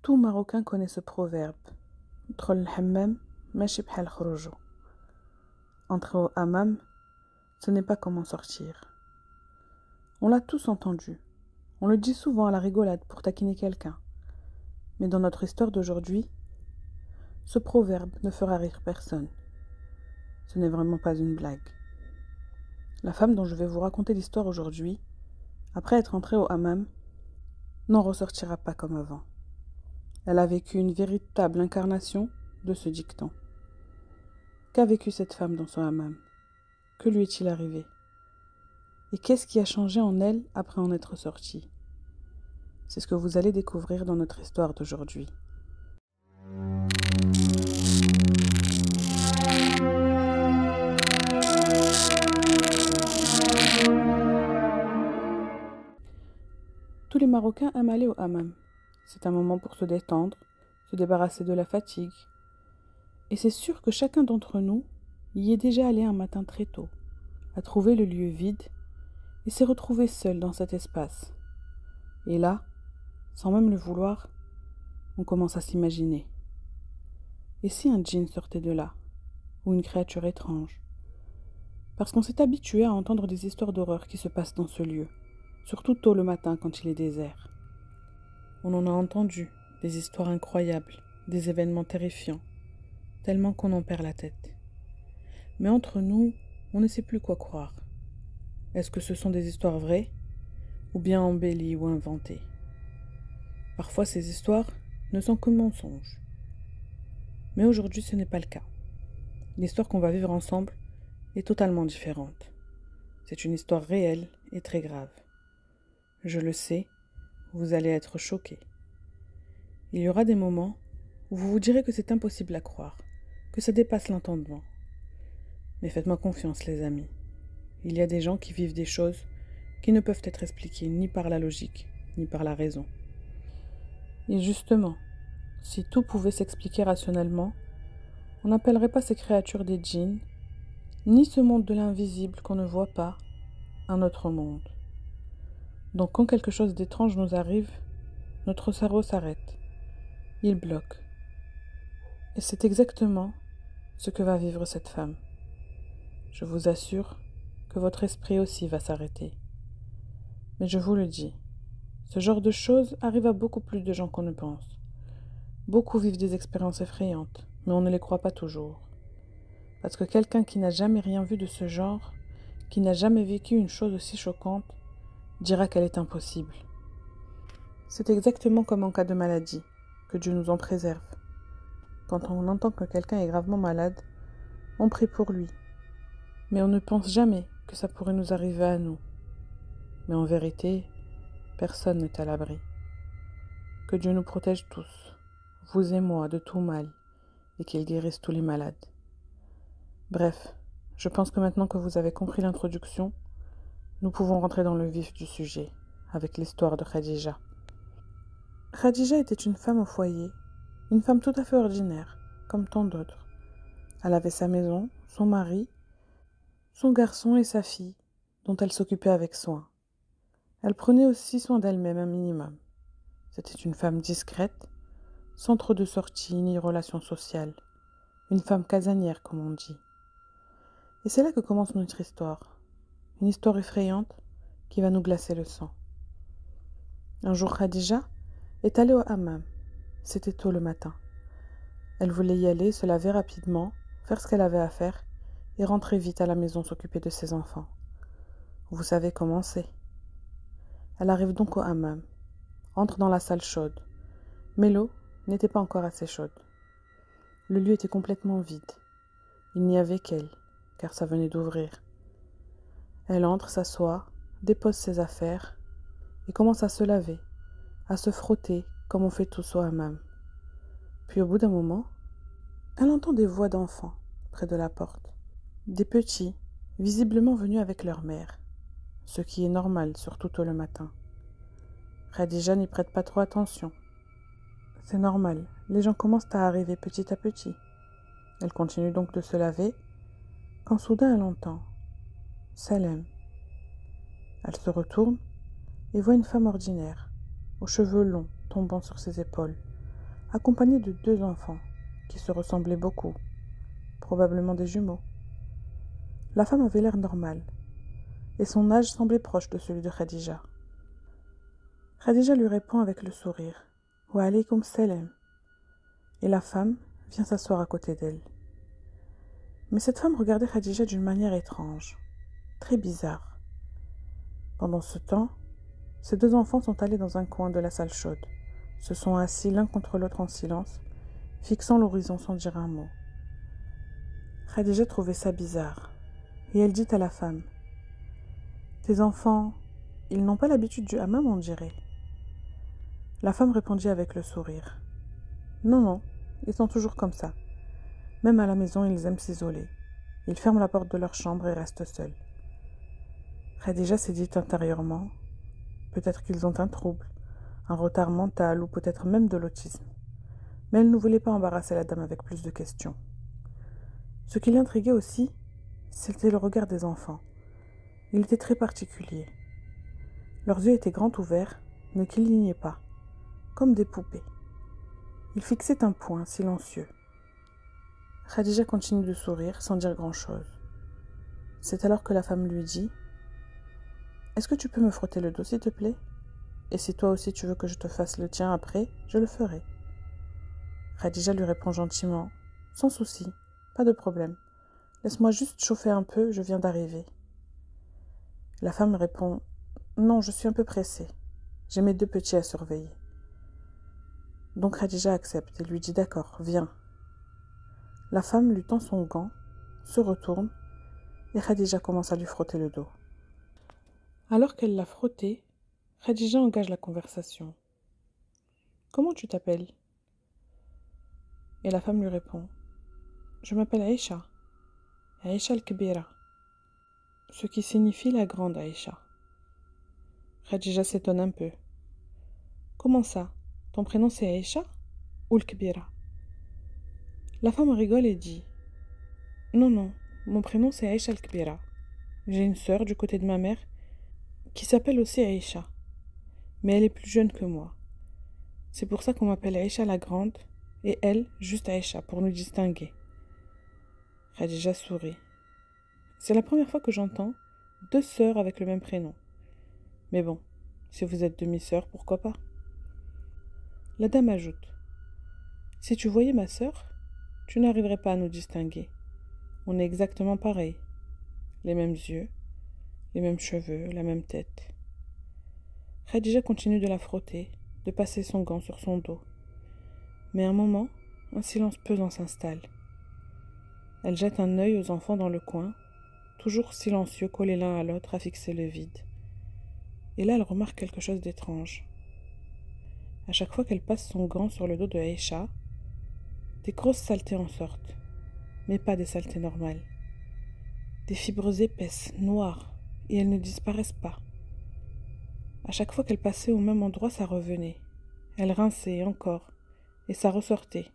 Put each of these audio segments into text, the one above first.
Tout Marocain connaît ce proverbe. Dkhol al-hammam, mashi bhal khroujo. Entrer au hammam, ce n'est pas comment sortir. On l'a tous entendu. On le dit souvent à la rigolade pour taquiner quelqu'un. Mais dans notre histoire d'aujourd'hui, ce proverbe ne fera rire personne. Ce n'est vraiment pas une blague. La femme dont je vais vous raconter l'histoire aujourd'hui, après être entrée au hammam, n'en ressortira pas comme avant. Elle a vécu une véritable incarnation de ce dicton. Qu'a vécu cette femme dans son hammam? Que lui est-il arrivé? Et qu'est-ce qui a changé en elle après en être sortie? C'est ce que vous allez découvrir dans notre histoire d'aujourd'hui. Tous les Marocains aiment aller au hammam. C'est un moment pour se détendre, se débarrasser de la fatigue. Et c'est sûr que chacun d'entre nous y est déjà allé un matin très tôt, a trouvé le lieu vide et s'est retrouvé seul dans cet espace. Et là, sans même le vouloir, on commence à s'imaginer. Et si un djinn sortait de là, ou une créature étrange? Parce qu'on s'est habitué à entendre des histoires d'horreur qui se passent dans ce lieu, surtout tôt le matin quand il est désert. On en a entendu des histoires incroyables, des événements terrifiants, tellement qu'on en perd la tête. Mais entre nous, on ne sait plus quoi croire. Est-ce que ce sont des histoires vraies, ou bien embellies ou inventées? Parfois ces histoires ne sont que mensonges. Mais aujourd'hui ce n'est pas le cas. L'histoire qu'on va vivre ensemble est totalement différente. C'est une histoire réelle et très grave. Je le sais, vous allez être choqués. Il y aura des moments où vous vous direz que c'est impossible à croire, que ça dépasse l'entendement. Mais faites-moi confiance, les amis. Il y a des gens qui vivent des choses qui ne peuvent être expliquées ni par la logique, ni par la raison. Et justement, si tout pouvait s'expliquer rationnellement, on n'appellerait pas ces créatures des djinns, ni ce monde de l'invisible qu'on ne voit pas, un autre monde. Donc quand quelque chose d'étrange nous arrive, notre cerveau s'arrête. Il bloque. Et c'est exactement ce que va vivre cette femme. Je vous assure que votre esprit aussi va s'arrêter. Mais je vous le dis, ce genre de choses arrive à beaucoup plus de gens qu'on ne pense. Beaucoup vivent des expériences effrayantes, mais on ne les croit pas toujours. Parce que quelqu'un qui n'a jamais rien vu de ce genre, qui n'a jamais vécu une chose aussi choquante, dira qu'elle est impossible. C'est exactement comme en cas de maladie, que Dieu nous en préserve. Quand on entend que quelqu'un est gravement malade, on prie pour lui. Mais on ne pense jamais que ça pourrait nous arriver à nous. Mais en vérité, personne n'est à l'abri. Que Dieu nous protège tous, vous et moi, de tout mal, et qu'il guérisse tous les malades. Bref, je pense que maintenant que vous avez compris l'introduction, nous pouvons rentrer dans le vif du sujet, avec l'histoire de Khadija. Khadija était une femme au foyer, une femme tout à fait ordinaire, comme tant d'autres. Elle avait sa maison, son mari, son garçon et sa fille, dont elle s'occupait avec soin. Elle prenait aussi soin d'elle-même un minimum. C'était une femme discrète, sans trop de sorties ni relations sociales. Une femme casanière, comme on dit. Et c'est là que commence notre histoire. Une histoire effrayante qui va nous glacer le sang. Un jour, Khadija est allée au hammam. C'était tôt le matin. Elle voulait y aller, se laver rapidement, faire ce qu'elle avait à faire et rentrer vite à la maison s'occuper de ses enfants. Vous savez comment c'est. Elle arrive donc au hammam, entre dans la salle chaude. Mais l'eau n'était pas encore assez chaude. Le lieu était complètement vide. Il n'y avait qu'elle, car ça venait d'ouvrir. Elle entre, s'assoit, dépose ses affaires et commence à se laver, à se frotter comme on fait tous au hammam. Puis au bout d'un moment, elle entend des voix d'enfants près de la porte. Des petits, visiblement venus avec leur mère, ce qui est normal, surtout tôt le matin. Khadija n'y prête pas trop attention. C'est normal, les gens commencent à arriver petit à petit. Elle continue donc de se laver, quand soudain elle entend « Salem ». Elle se retourne et voit une femme ordinaire, aux cheveux longs tombant sur ses épaules, accompagnée de 2 enfants, qui se ressemblaient beaucoup, probablement des jumeaux. La femme avait l'air normal, et son âge semblait proche de celui de Khadija. Khadija lui répond avec le sourire « Wa alaykoum salam » et la femme vient s'asseoir à côté d'elle. Mais cette femme regardait Khadija d'une manière étrange, très bizarre. Pendant ce temps, ces 2 enfants sont allés dans un coin de la salle chaude, se sont assis l'un contre l'autre en silence, fixant l'horizon sans dire un mot. Khadija trouvait ça bizarre, et elle dit à la femme « Tes enfants, ils n'ont pas l'habitude du hammam, on dirait. » La femme répondit avec le sourire « Non, non, ils sont toujours comme ça. Même à la maison, ils aiment s'isoler. Ils ferment la porte de leur chambre et restent seuls. » Khadija s'est dit intérieurement « Peut-être qu'ils ont un trouble, un retard mental ou peut-être même de l'autisme. » Mais elle ne voulait pas embarrasser la dame avec plus de questions. Ce qui l'intriguait aussi, c'était le regard des enfants. Il était très particulier. Leurs yeux étaient grands ouverts, ne clignaient pas, comme des poupées. Ils fixaient un point, silencieux. Khadija continue de sourire sans dire grand-chose. C'est alors que la femme lui dit « Est-ce que tu peux me frotter le dos, s'il te plaît? Et si toi aussi tu veux que je te fasse le tien après, je le ferai. » Khadija lui répond gentiment « Sans souci, pas de problème. Laisse-moi juste chauffer un peu, je viens d'arriver. » La femme répond « Non, je suis un peu pressée. J'ai mes 2 petits à surveiller. » Donc Khadija accepte et lui dit « D'accord, viens. » La femme lui tend son gant, se retourne et Khadija commence à lui frotter le dos. Alors qu'elle l'a frotté, Khadija engage la conversation. « Comment tu t'appelles » Et la femme lui répond « Je m'appelle Aïcha, Aïcha al-Kbira » ce qui signifie la grande Aïcha. Khadija s'étonne un peu. « Comment ça? Ton prénom c'est Aïcha ou al-Kbira » La femme rigole et dit « Non, non, mon prénom c'est Aïcha al-Kbira. J'ai une sœur du côté de ma mère qui s'appelle aussi Aïcha, mais elle est plus jeune que moi. C'est pour ça qu'on m'appelle Aïcha la grande et elle juste Aïcha pour nous distinguer. » Khadija sourit. C'est la première fois que j'entends 2 sœurs avec le même prénom. Mais bon, si vous êtes demi-sœurs, pourquoi pas? La dame ajoute « Si tu voyais ma sœur, tu n'arriverais pas à nous distinguer. On est exactement pareils. Les mêmes yeux, les mêmes cheveux, la même tête. » Khadija continue de la frotter, de passer son gant sur son dos. Mais à un moment, un silence pesant s'installe. Elle jette un œil aux enfants dans le coin, toujours silencieux, collés l'un à l'autre à fixer le vide. Et là, elle remarque quelque chose d'étrange. À chaque fois qu'elle passe son gant sur le dos de Aïcha, des grosses saletés en sortent, mais pas des saletés normales. Des fibres épaisses, noires, et elles ne disparaissent pas. À chaque fois qu'elle passait au même endroit, ça revenait. Elle rinçait encore, et ça ressortait.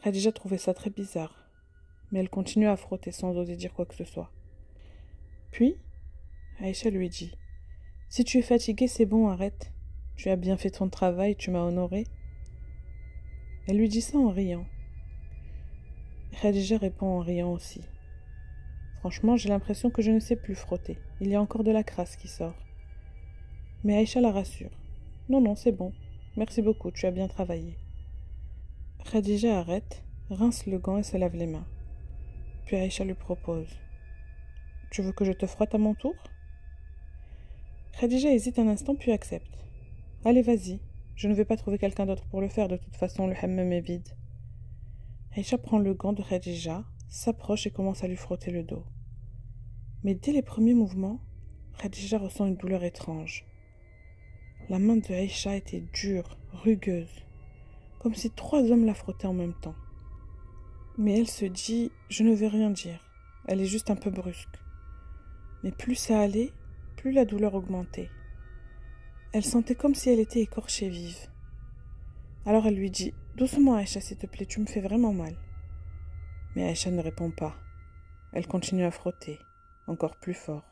Khadija trouvait ça très bizarre, mais elle continuait à frotter sans oser dire quoi que ce soit. Puis, Aïcha lui dit « Si tu es fatiguée, c'est bon, arrête. Tu as bien fait ton travail, tu m'as honorée. » Elle lui dit ça en riant. Khadija répond en riant aussi. « Franchement, j'ai l'impression que je ne sais plus frotter. Il y a encore de la crasse qui sort. » Mais Aïcha la rassure. « Non, non, c'est bon. Merci beaucoup, tu as bien travaillé. » Khadija arrête, rince le gant et se lave les mains. Puis Aïcha lui propose « Tu veux que je te frotte à mon tour ?» Khadija hésite un instant puis accepte. « Allez, vas-y. Je ne vais pas trouver quelqu'un d'autre pour le faire, de toute façon, le hammam est vide. » Aïcha prend le gant de Khadija, s'approche et commence à lui frotter le dos. Mais dès les premiers mouvements, Khadija ressent une douleur étrange. La main de Aïcha était dure, rugueuse, comme si 3 hommes la frottaient en même temps. Mais elle se dit « Je ne vais rien dire, elle est juste un peu brusque. » Mais plus ça allait, plus la douleur augmentait. Elle sentait comme si elle était écorchée vive. Alors elle lui dit « Doucement Aïcha, s'il te plaît, tu me fais vraiment mal. » Mais Aïcha ne répond pas. Elle continue à frotter, encore plus fort.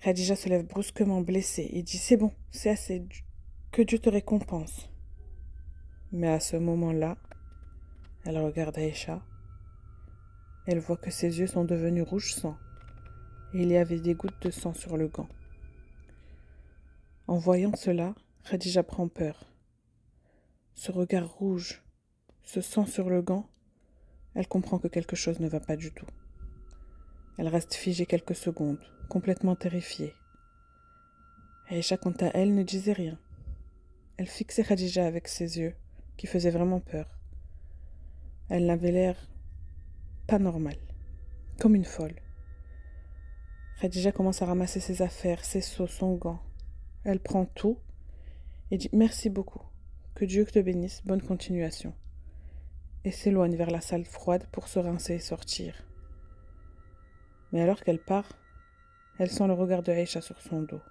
Khadija se lève brusquement blessée et dit « C'est bon, c'est assez, que Dieu te récompense. » Mais à ce moment-là, elle regarde Aïcha. Elle voit que ses yeux sont devenus rouge sang et il y avait des gouttes de sang sur le gant. En voyant cela, Khadija prend peur. Ce regard rouge, ce sang sur le gant, elle comprend que quelque chose ne va pas du tout. Elle reste figée quelques secondes, complètement terrifiée. Aïcha, quant à elle, ne disait rien. Elle fixait Khadija avec ses yeux, qui faisaient vraiment peur. Elle n'avait l'air pas normal, comme une folle. Khadija commence à ramasser ses affaires, ses seaux, son gant. Elle prend tout et dit « Merci beaucoup, que Dieu te bénisse, bonne continuation » et s'éloigne vers la salle froide pour se rincer et sortir. Mais alors qu'elle part, elle sent le regard de Aïcha sur son dos.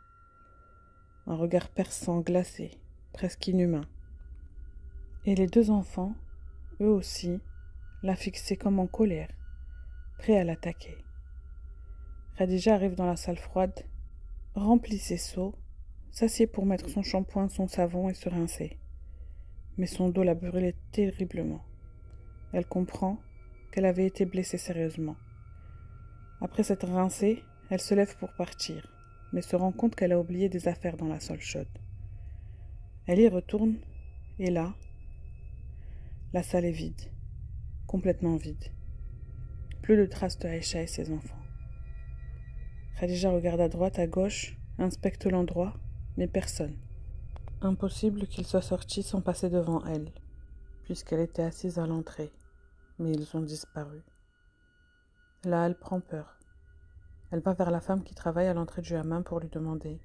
Un regard perçant, glacé, presque inhumain. Et les deux enfants, eux aussi, la fixaient comme en colère, prêts à l'attaquer. Khadija arrive dans la salle froide, remplit ses seaux, s'assied pour mettre son shampoing, son savon et se rincer. Mais son dos la brûlait terriblement. Elle comprend qu'elle avait été blessée sérieusement. Après s'être rincée, elle se lève pour partir, mais se rend compte qu'elle a oublié des affaires dans la salle chaude. Elle y retourne, et là, la salle est vide, complètement vide. Plus de traces de Aïcha et ses enfants. Khadija regarde à droite, à gauche, inspecte l'endroit, mais personne. Impossible qu'ils soient sortis sans passer devant elle, puisqu'elle était assise à l'entrée, mais ils ont disparu. Là, elle prend peur. Elle va vers la femme qui travaille à l'entrée du hammam pour lui demander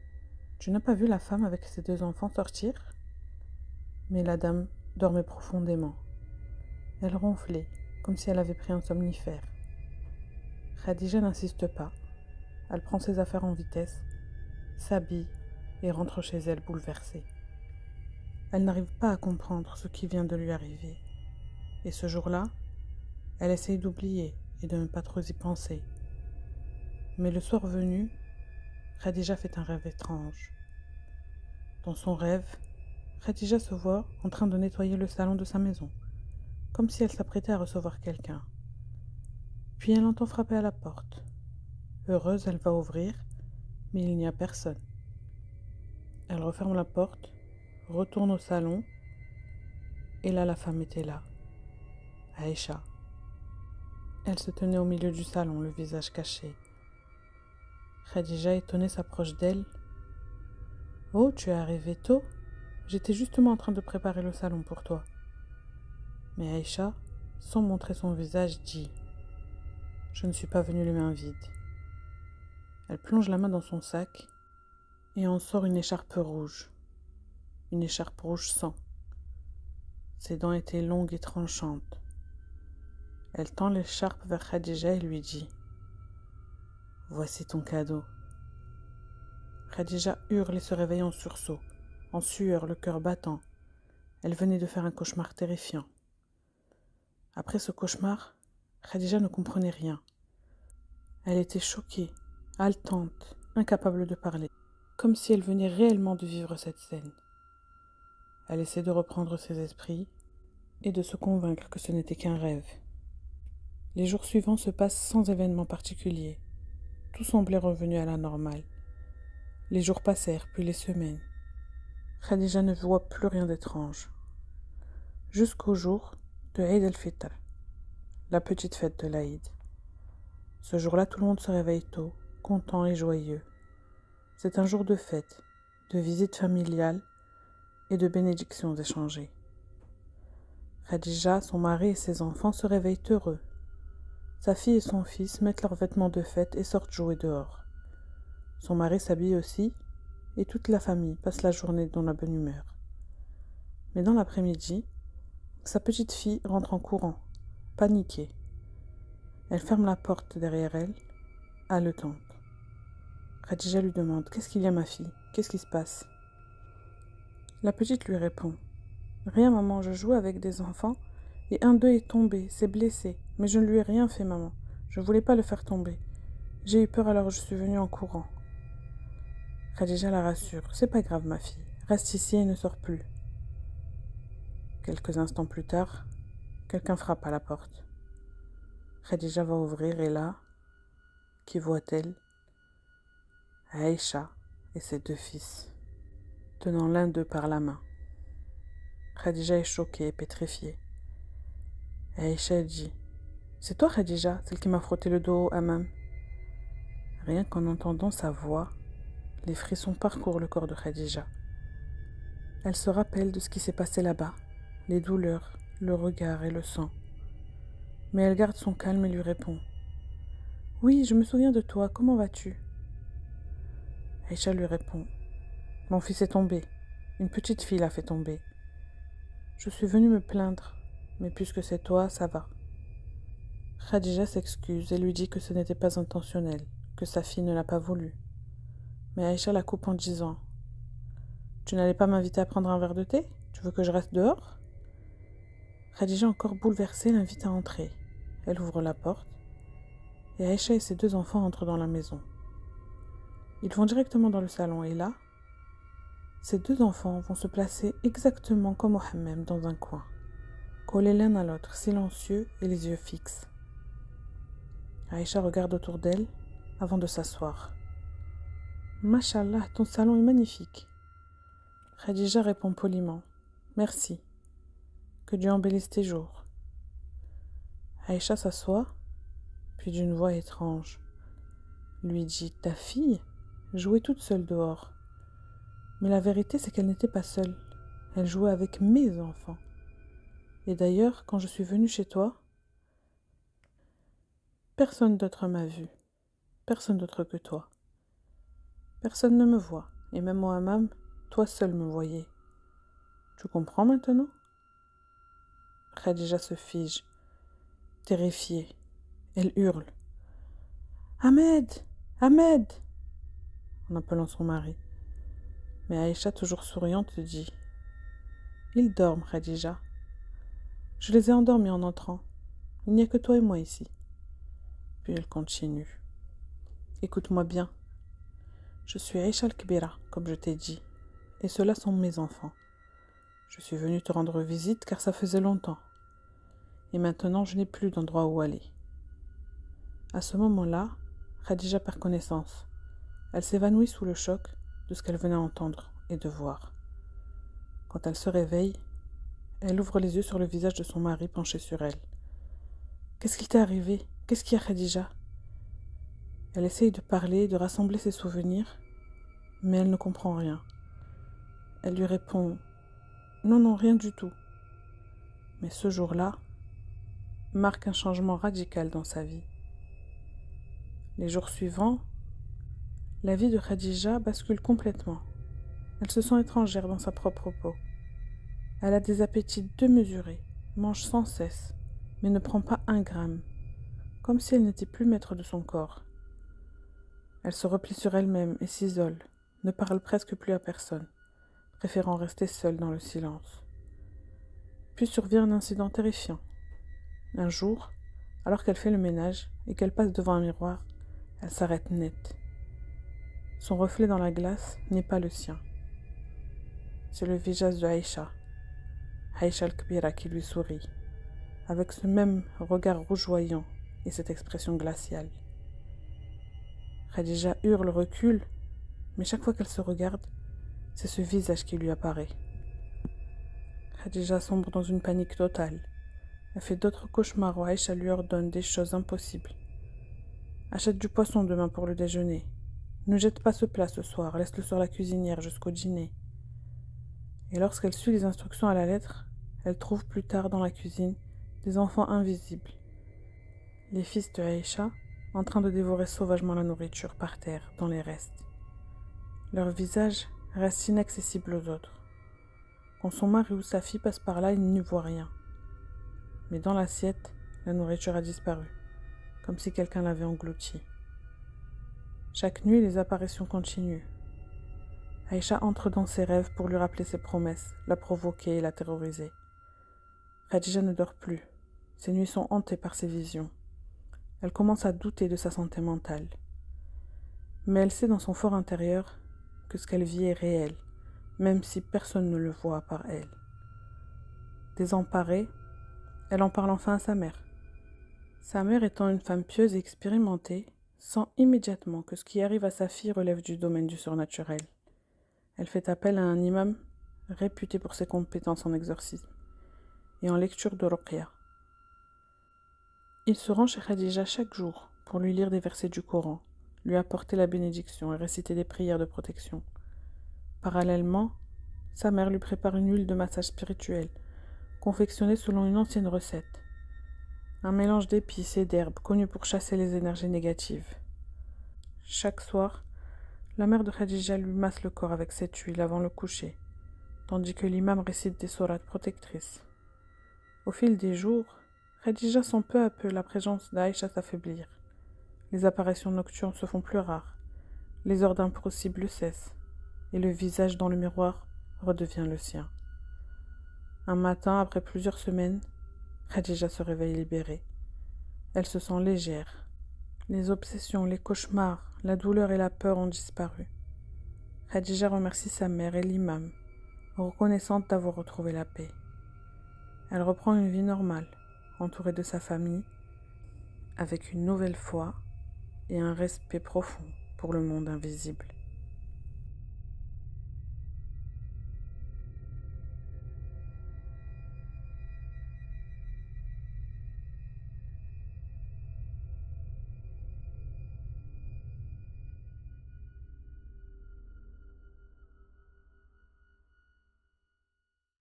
« Tu n'as pas vu la femme avec ses deux enfants sortir ?» Mais la dame dormait profondément. Elle ronflait, comme si elle avait pris un somnifère. Khadija n'insiste pas. Elle prend ses affaires en vitesse, s'habille et rentre chez elle bouleversée. Elle n'arrive pas à comprendre ce qui vient de lui arriver. Et ce jour-là, elle essaye d'oublier et de ne pas trop y penser. Mais le soir venu, Khadija fait un rêve étrange. Dans son rêve, Khadija se voit en train de nettoyer le salon de sa maison, comme si elle s'apprêtait à recevoir quelqu'un. Puis elle entend frapper à la porte. Heureuse, elle va ouvrir, mais il n'y a personne. Elle referme la porte, retourne au salon, et là la femme était là, Aïcha. Elle se tenait au milieu du salon, le visage caché. Khadija, étonnée, s'approche d'elle. « Oh, tu es arrivée tôt? J'étais justement en train de préparer le salon pour toi. » Mais Aïcha, sans montrer son visage, dit « Je ne suis pas venue les mains vides. » Elle plonge la main dans son sac et en sort une écharpe rouge sang. Ses dents étaient longues et tranchantes. Elle tend l'écharpe vers Khadija et lui dit « Voici ton cadeau. » Khadija hurle et se réveille en sursaut, en sueur, le cœur battant. Elle venait de faire un cauchemar terrifiant. Après ce cauchemar, Khadija ne comprenait rien. Elle était choquée, haletante, incapable de parler, comme si elle venait réellement de vivre cette scène. Elle essaie de reprendre ses esprits et de se convaincre que ce n'était qu'un rêve. Les jours suivants se passent sans événement particulier. Tout semblait revenu à la normale. Les jours passèrent, puis les semaines. Khadija ne voit plus rien d'étrange. Jusqu'au jour de Eid el-Fitr, la petite fête de l'Aïd. Ce jour-là, tout le monde se réveille tôt, content et joyeux. C'est un jour de fête, de visite familiale et de bénédictions échangées. Khadija, son mari et ses enfants se réveillent heureux. Sa fille et son fils mettent leurs vêtements de fête et sortent jouer dehors. Son mari s'habille aussi, et toute la famille passe la journée dans la bonne humeur. Mais dans l'après-midi, sa petite fille rentre en courant, paniquée. Elle ferme la porte derrière elle, haletante. Khadija lui demande « Qu'est-ce qu'il y a, ma fille? Qu'est-ce qui se passe ?» La petite lui répond « Rien, maman, je joue avec des enfants, et un d'eux est tombé, s'est blessé, mais je ne lui ai rien fait, maman. Je ne voulais pas le faire tomber. J'ai eu peur, alors je suis venue en courant. » Khadija la rassure. « C'est pas grave, ma fille. Reste ici et ne sors plus. » Quelques instants plus tard, quelqu'un frappe à la porte. Khadija va ouvrir et là, qui voit-elle? Aïcha et ses 2 fils, tenant l'un d'eux par la main. Khadija est choquée et pétrifiée. Aïcha dit: C'est toi, Khadija, celle qui m'a frotté le dos au hammam. Rien qu'en entendant sa voix, les frissons parcourent le corps de Khadija. Elle se rappelle de ce qui s'est passé là-bas, les douleurs, le regard et le sang. Mais elle garde son calme et lui répond: Oui, je me souviens de toi, comment vas-tu? Aïcha lui répond: Mon fils est tombé, une petite fille l'a fait tomber. Je suis venue me plaindre, mais puisque c'est toi, ça va. Khadija s'excuse et lui dit que ce n'était pas intentionnel, que sa fille ne l'a pas voulu. Mais Aïcha la coupe en disant: Tu n'allais pas m'inviter à prendre un verre de thé? Tu veux que je reste dehors? Khadija, encore bouleversée, l'invite à entrer. Elle ouvre la porte et Aïcha et ses 2 enfants entrent dans la maison. Ils vont directement dans le salon et là, ces 2 enfants vont se placer exactement comme au hammam dans un coin, collés l'un à l'autre, silencieux et les yeux fixes. Aïcha regarde autour d'elle avant de s'asseoir. Mashallah, ton salon est magnifique. Khadija répond poliment: Merci. Que Dieu embellisse tes jours. Aïcha s'assoit, puis d'une voix étrange lui dit: Ta fille jouait toute seule dehors. Mais la vérité, c'est qu'elle n'était pas seule. Elle jouait avec mes enfants. Et d'ailleurs, quand je suis venue chez toi, personne d'autre m'a vue. Personne d'autre que toi. Personne ne me voit. Et même au hammam, toi seul me voyais. Tu comprends maintenant? Khadija se fige, terrifiée. Elle hurle: Ahmed! Ahmed! En appelant son mari. Mais Aïcha, toujours souriante, dit: Ils dorment, Khadija. Je les ai endormis en entrant. Il n'y a que toi et moi ici. Puis elle continue: Écoute-moi bien. Je suis Aïcha al-Kbira, comme je t'ai dit, et ceux-là sont mes enfants. Je suis venue te rendre visite car ça faisait longtemps. Et maintenant, je n'ai plus d'endroit où aller. À ce moment-là, Khadija perd connaissance. Elle s'évanouit sous le choc de ce qu'elle venait entendre et de voir. Quand elle se réveille, elle ouvre les yeux sur le visage de son mari penché sur elle. « Qu'est-ce qui t'est arrivé? Qu'est-ce qu'il y a, Khadija ?» Elle essaye de parler, de rassembler ses souvenirs, mais elle ne comprend rien. Elle lui répond: « Non, non, rien du tout. » Mais ce jour-là marque un changement radical dans sa vie. Les jours suivants, la vie de Khadija bascule complètement. Elle se sent étrangère dans sa propre peau. Elle a des appétits démesurés, mange sans cesse, mais ne prend pas 1 gramme, comme si elle n'était plus maître de son corps. Elle se replie sur elle-même et s'isole, ne parle presque plus à personne, préférant rester seule dans le silence. Puis survient un incident terrifiant. Un jour, alors qu'elle fait le ménage et qu'elle passe devant un miroir, elle s'arrête net. Son reflet dans la glace n'est pas le sien. C'est le visage de Aïcha al-Kbira qui lui sourit, avec ce même regard rougeoyant et cette expression glaciale. Khadija hurle, recule, mais chaque fois qu'elle se regarde, c'est ce visage qui lui apparaît. Khadija sombre dans une panique totale. Elle fait d'autres cauchemars où Aïcha lui ordonne des choses impossibles. Achète du poisson demain pour le déjeuner. Ne jette pas ce plat ce soir, laisse-le sur la cuisinière jusqu'au dîner. Et lorsqu'elle suit les instructions à la lettre, elle trouve plus tard dans la cuisine des enfants invisibles, les fils de Aïcha, en train de dévorer sauvagement la nourriture par terre, dans les restes. Leur visage reste inaccessible aux autres. Quand son mari ou sa fille passe par là, il n'y voit rien. Mais dans l'assiette, la nourriture a disparu, comme si quelqu'un l'avait engloutie. Chaque nuit, les apparitions continuent. Aïcha entre dans ses rêves pour lui rappeler ses promesses, la provoquer et la terroriser. Khadija ne dort plus. Ses nuits sont hantées par ses visions. Elle commence à douter de sa santé mentale. Mais elle sait dans son fort intérieur que ce qu'elle vit est réel, même si personne ne le voit à part elle. Désemparée, elle en parle enfin à sa mère. Sa mère étant une femme pieuse et expérimentée, sent immédiatement que ce qui arrive à sa fille relève du domaine du surnaturel. Elle fait appel à un imam réputé pour ses compétences en exorcisme et en lecture de Ruqya. Il se rend chez Khadija chaque jour pour lui lire des versets du Coran, lui apporter la bénédiction et réciter des prières de protection. Parallèlement, sa mère lui prépare une huile de massage spirituel, confectionnée selon une ancienne recette. Un mélange d'épices et d'herbes connu pour chasser les énergies négatives. Chaque soir, la mère de Khadija lui masse le corps avec cette huile avant le coucher, tandis que l'imam récite des sourates protectrices. Au fil des jours, Khadija sent peu à peu la présence d'Aïcha s'affaiblir. Les apparitions nocturnes se font plus rares, les heures d'impossible cessent, et le visage dans le miroir redevient le sien. Un matin, après plusieurs semaines, Khadija se réveille libérée. Elle se sent légère. Les obsessions, les cauchemars, la douleur et la peur ont disparu. Khadija remercie sa mère et l'imam, reconnaissante d'avoir retrouvé la paix. Elle reprend une vie normale, entourée de sa famille, avec une nouvelle foi et un respect profond pour le monde invisible.